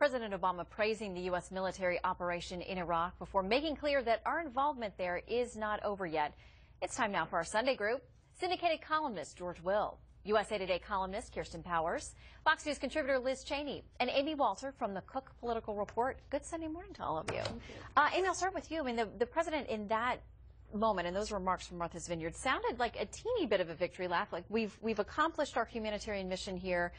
President Obama praising the U.S. military operation in Iraq before making clear that our involvement there is not over yet. It's time now for our Sunday group. Syndicated columnist George Will, USA Today columnist Kirsten Powers, Fox News contributor Liz Cheney, and Amy Walter from the Cook Political Report. Good Sunday morning to all of you. Amy, I'll start with you. I mean, the president in that moment and those remarks from Martha's Vineyard sounded like a teeny bit of a victory lap. Like we've accomplished our humanitarian mission here,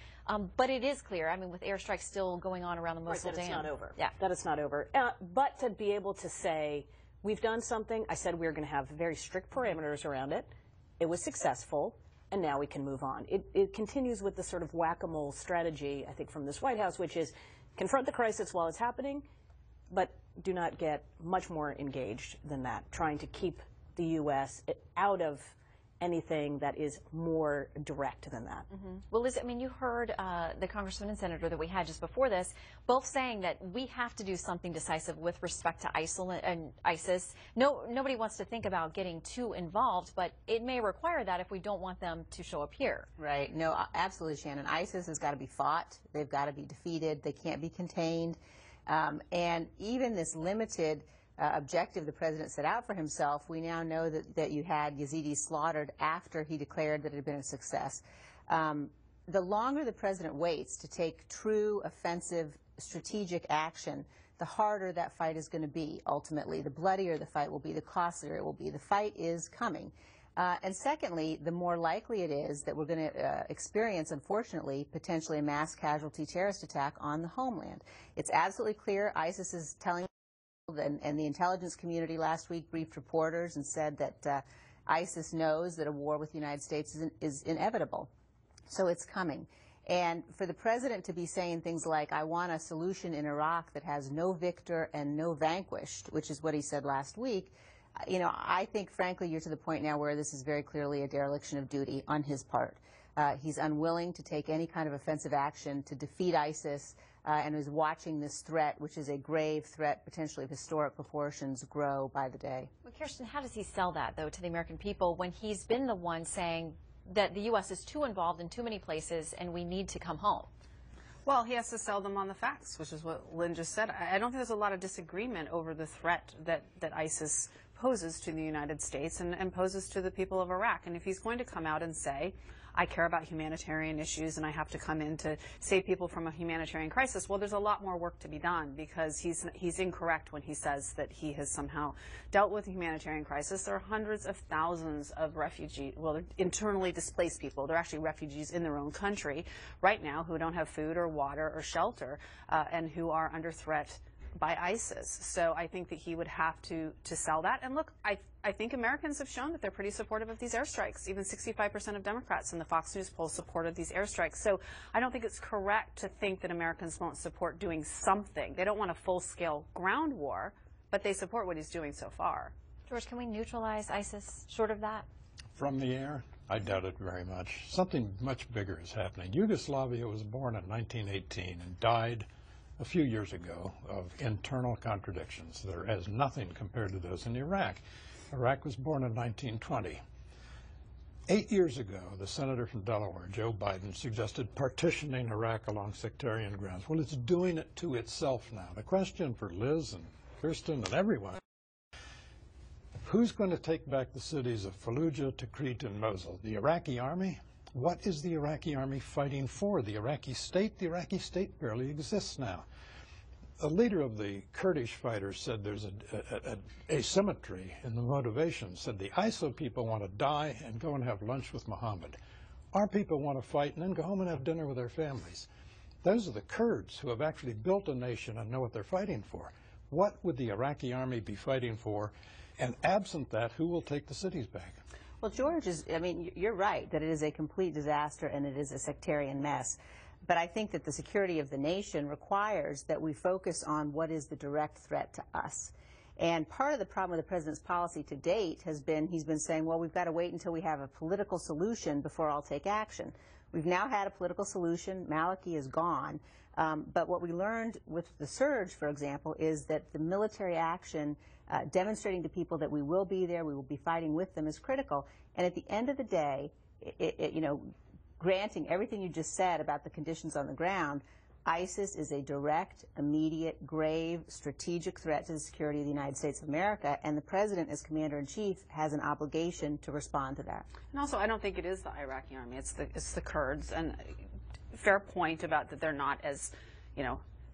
but it is clear. I mean, with airstrikes still going on around the Mosul Dam. That it's not over. Yeah, that it's not over. But to be able to say we've done something. I said we were going to have very strict parameters around it. It was successful, and now we can move on. It continues with the sort of whack-a-mole strategy, I think, from this White House, which is confront the crisis while it's happening, but do not get much more engaged than that, trying to keep the U.S. out of anything that is more direct than that. Well, Liz, I mean, you heard the congressman and senator that we had just before this, both saying that we have to do something decisive with respect to ISIL and ISIS. Nobody wants to think about getting too involved, but it may require that if we don't want them to show up here. Right. No, absolutely, Shannon. ISIS has got to be fought. They've got to be defeated. They can't be contained. And even this limited objective the president set out for himself, we now know that you had Yazidis slaughtered after he declared that it had been a success. The longer the president waits to take true offensive strategic action, the harder that fight is going to be ultimately. The bloodier the fight will be, the costlier it will be. The fight is coming. And secondly, the more likely it is that we're going to experience, unfortunately, potentially a mass casualty terrorist attack on the homeland. It's absolutely clear ISIS is telling and the intelligence community last week briefed reporters and said that ISIS knows that a war with the United States is inevitable. So it's coming. And for the president to be saying things like, I want a solution in Iraq that has no victor and no vanquished, which is what he said last week, you know, I think, frankly, you're to the point now where this is very clearly a dereliction of duty on his part. He's unwilling to take any kind of offensive action to defeat ISIS, and is watching this threat, which is a grave threat, potentially of historic proportions, grow by the day. Well, Kirsten, how does he sell that, though, to the American people when he's been the one saying that the U.S. is too involved in too many places and we need to come home? Well, he has to sell them on the facts, which is what Lynn just said. I don't think there's a lot of disagreement over the threat that ISIS poses to the United States and poses to the people of Iraq. And if he's going to come out and say, I care about humanitarian issues and I have to come in to save people from a humanitarian crisis, well, there's a lot more work to be done, because he's incorrect when he says that he has somehow dealt with a humanitarian crisis. There are hundreds of thousands of refugees, well, they're internally displaced people. They're actually refugees in their own country right now who don't have food or water or shelter, and who are under threat by ISIS. So I think that he would have to sell that. And look, I think Americans have shown that they're pretty supportive of these airstrikes. Even 65% of Democrats in the Fox News poll supported these airstrikes. So I don't think it's correct to think that Americans won't support doing something. They don't want a full-scale ground war, but they support what he's doing so far. George, can we neutralize ISIS short of that? From the air? I doubt it very much. Something much bigger is happening. Yugoslavia was born in 1918 and died a few years ago of internal contradictions. There is nothing compared to those in Iraq. Iraq was born in 1920. 8 years ago, the senator from Delaware, Joe Biden, suggested partitioning Iraq along sectarian grounds. Well, it's doing it to itself now. The question for Liz and Kirsten and everyone, who's going to take back the cities of Fallujah, Tikrit, and Mosul? The Iraqi army? What is the Iraqi army fighting for? The Iraqi state? The Iraqi state barely exists now. A leader of the Kurdish fighters said there's an asymmetry in the motivation, said the ISIL people want to die and go and have lunch with Muhammad. Our people want to fight and then go home and have dinner with their families. Those are the Kurds who have actually built a nation and know what they're fighting for. What would the Iraqi army be fighting for? And absent that, who will take the cities back? Well, George, I mean, you're right that it is a complete disaster and it is a sectarian mess. But I think that the security of the nation requires that we focus on what is the direct threat to us. And part of the problem with the president's policy to date has been he's been saying, well, we've got to wait until we have a political solution before I'll take action. We've now had a political solution. Maliki is gone. But what we learned with the surge, for example, is that the military action demonstrating to people that we will be there, we will be fighting with them, is critical. And at the end of the day, you know, granting everything you just said about the conditions on the ground, ISIS is a direct, immediate, grave, strategic threat to the security of the United States of America, and the President, as Commander-in-Chief, has an obligation to respond to that. And also, I don't think it is the Iraqi army, it's the Kurds. And fair point about that they're not as,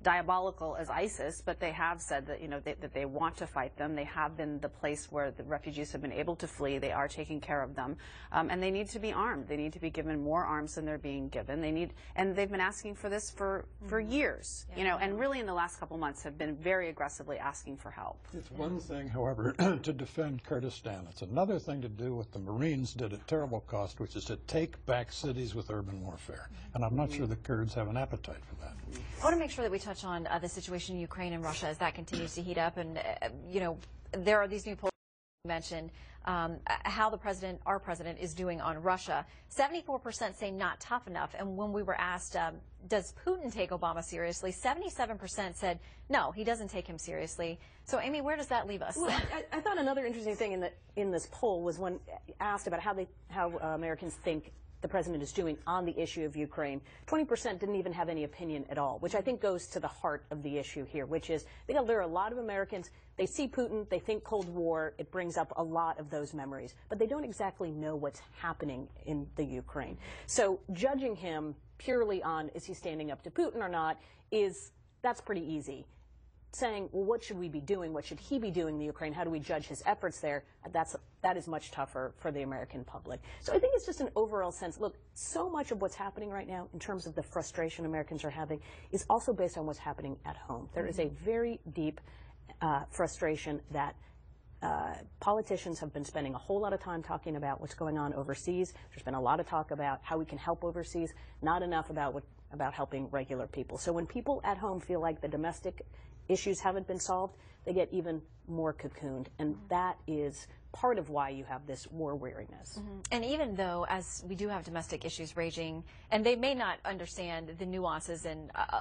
diabolical as ISIS, but they have said that, that they want to fight them. They have been the place where the refugees have been able to flee. They are taking care of them. And they need to be armed. They need to be given more arms than they're being given. And they've been asking for this for years, and really in the last couple months have been very aggressively asking for help. It's one thing, however, to defend Kurdistan. It's another thing to do what the Marines did at terrible cost, which is to take back cities with urban warfare. And I'm not sure the Kurds have an appetite for that. I want to make sure that we touch on the situation in Ukraine and Russia as that continues to heat up. And, there are these new polls you mentioned, how our president is doing on Russia. 74% say not tough enough. And when we were asked, does Putin take Obama seriously, 77% said, no, he doesn't take him seriously. So, Amy, where does that leave us? Well, I thought another interesting thing in this poll was when asked about how Americans think the president is doing on the issue of Ukraine, 20% didn't even have any opinion at all, which I think goes to the heart of the issue here, which is there are a lot of Americans, they see Putin, they think Cold War, it brings up a lot of those memories, but they don't exactly know what's happening in the Ukraine. So judging him purely on is he standing up to Putin or not, that's pretty easy. Saying, well, what should we be doing? What should he be doing in the Ukraine? How do we judge his efforts there? That is much tougher for the American public. So I think it's just an overall sense. Look, so much of what's happening right now in terms of the frustration Americans are having is also based on what's happening at home. There is a very deep frustration that politicians have been spending a whole lot of time talking about what's going on overseas. There's been a lot of talk about how we can help overseas, not enough about helping regular people. So when people at home feel like the domestic issues haven't been solved, they get even more cocooned. And that is part of why you have this war weariness. And even though, as we do have domestic issues raging, and they may not understand the nuances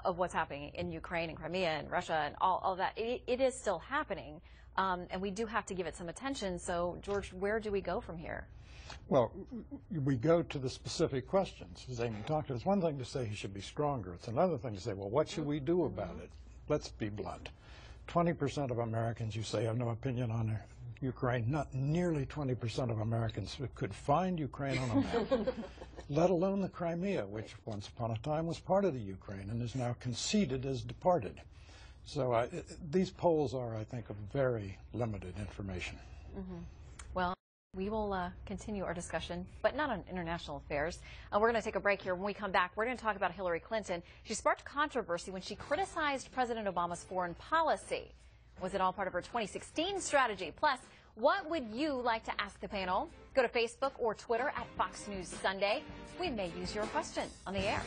of what's happening in Ukraine and Crimea and Russia and all that, it is still happening. And we do have to give it some attention. So, George, where do we go from here? Well, we go to the specific questions, as Amy talked about. It's one thing to say he should be stronger. It's another thing to say, well, what should we do about it? Let's be blunt. 20% of Americans, you say, have no opinion on Ukraine. Not nearly 20% of Americans could find Ukraine on a map, let alone the Crimea, which once upon a time was part of the Ukraine and is now conceded as departed. So these polls are, I think, of very limited information. Well, we will continue our discussion, but not on international affairs. We're going to take a break here. When we come back, we're going to talk about Hillary Clinton. She sparked controversy when she criticized President Obama's foreign policy. Was it all part of her 2016 strategy? Plus, what would you like to ask the panel? Go to Facebook or Twitter at Fox News Sunday. We may use your question on the air.